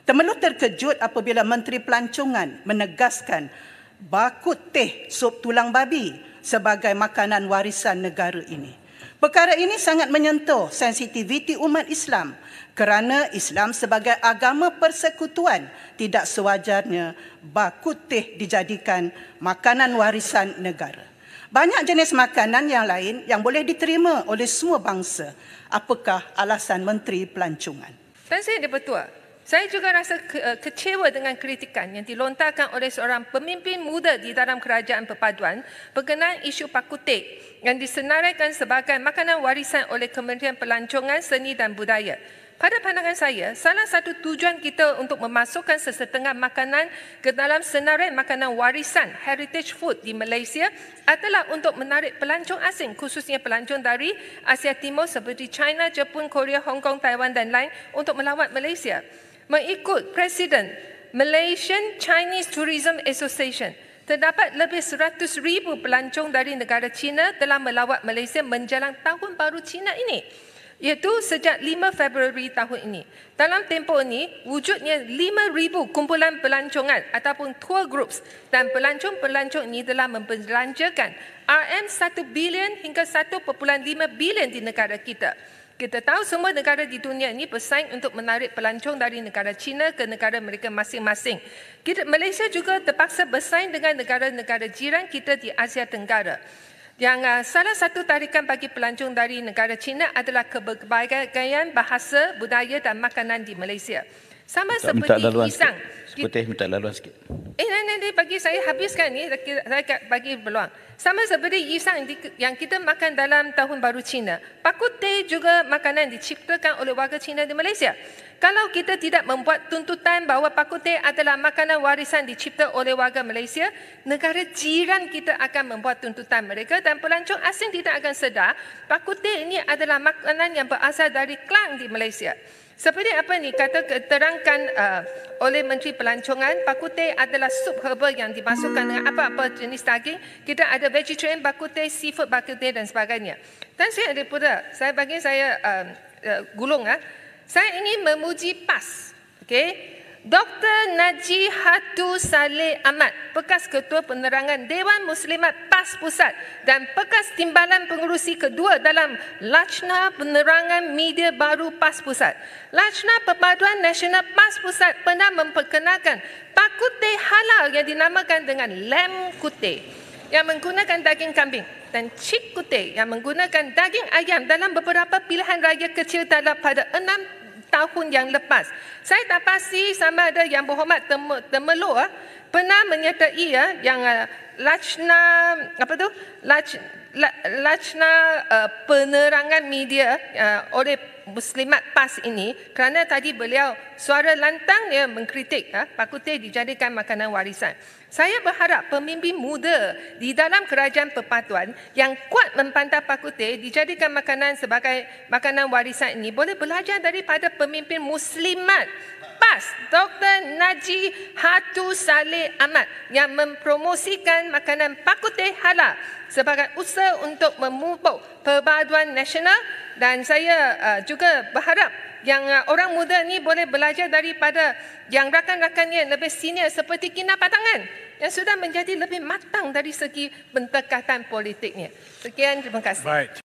Temeluk terkejut apabila Menteri Pelancongan menegaskan bakut teh sup tulang babi sebagai makanan warisan negara ini. Perkara ini sangat menyentuh sensitiviti umat Islam kerana Islam sebagai agama persekutuan tidak sewajarnya bakut teh dijadikan makanan warisan negara. Banyak jenis makanan yang lain yang boleh diterima oleh semua bangsa. Apakah alasan Menteri Pelancongan? Tuan Sri Yang Di-Pertua, saya juga rasa kecewa dengan kritikan yang dilontarkan oleh seorang pemimpin muda di dalam kerajaan perpaduan berkenaan isu pakuteh yang disenaraikan sebagai makanan warisan oleh Kementerian Pelancongan, Seni dan Budaya. Pada pandangan saya, salah satu tujuan kita untuk memasukkan sesetengah makanan ke dalam senarai makanan warisan heritage food di Malaysia adalah untuk menarik pelancong asing, khususnya pelancong dari Asia Timur seperti China, Jepun, Korea, Hong Kong, Taiwan dan lain untuk melawat Malaysia. Mengikut Presiden Malaysian Chinese Tourism Association, terdapat lebih 100,000 pelancong dari negara China telah melawat Malaysia menjelang Tahun Baru Cina ini, iaitu sejak 5 Februari tahun ini. Dalam tempoh ini, wujudnya 5,000 kumpulan pelancongan ataupun tour groups dan pelancong-pelancong ini telah membelanjakan RM1 bilion hingga 1.5 bilion di negara kita. Kita tahu semua negara di dunia ini bersaing untuk menarik pelancong dari negara China ke negara mereka masing-masing. Malaysia juga terpaksa bersaing dengan negara-negara jiran kita di Asia Tenggara. Yang salah satu tarikan bagi pelancong dari negara China adalah keberbahagian bahasa, budaya dan makanan di Malaysia. Sama seperti pisang. Putih minta laluan sikit. Nanti bagi saya habiskan ni, saya bagi peluang. Sama seperti pisang yang kita makan dalam Tahun Baru Cina. Pakuteh juga makanan diciptakan oleh warga Cina di Malaysia. Kalau kita tidak membuat tuntutan bahawa pakuteh adalah makanan warisan dicipta oleh warga Malaysia, negara jiran kita akan membuat tuntutan mereka dan pelancong asing tidak akan sedar pakuteh ini adalah makanan yang berasal dari Klang di Malaysia. Seperti apa ni terangkan oleh Menteri Pelancongan, pakuteh adalah sup herba yang dimasukkan dengan apa-apa jenis daging. Kita ada vegetarian pakuteh, seafood pakuteh dan sebagainya. Dan saya ada pula, saya gulung. Saya ingin memuji PAS. Okay? Dr. Najib Hatu Saleh Ahmad, bekas Ketua Penerangan Dewan Muslimat PAS Pusat dan bekas Timbalan Pengerusi kedua dalam Lajnah Penerangan Media Baru PAS Pusat. Lajnah Perpaduan Nasional PAS Pusat pernah memperkenalkan pakuteh halal yang dinamakan dengan lamb kuteh yang menggunakan daging kambing dan cik kuteh yang menggunakan daging ayam dalam beberapa pilihan raya kecil pada 6 tahun yang lepas. Saya tak pasti sama ada Yang Berhormat Temeluk pernah menyertai yang Lajnah Penerangan Media oleh Muslimat PAS ini kerana tadi beliau suara lantang dia mengkritik pakuteh dijadikan makanan warisan. Saya berharap pemimpin muda di dalam kerajaan perpaduan yang kuat memantau pakuteh dijadikan makanan sebagai makanan warisan ini boleh belajar daripada pemimpin Muslimat PAS Dr. Najib Hatu Saleh Ahmad yang mempromosikan makanan pakuteh halal sebagai usaha untuk memupuk perpaduan nasional. Dan saya juga berharap yang orang muda ni boleh belajar daripada yang rakan-rakannya yang lebih senior seperti Kina Batangan yang sudah menjadi lebih matang dari segi pendekatan politiknya. Sekian, terima kasih. Baik.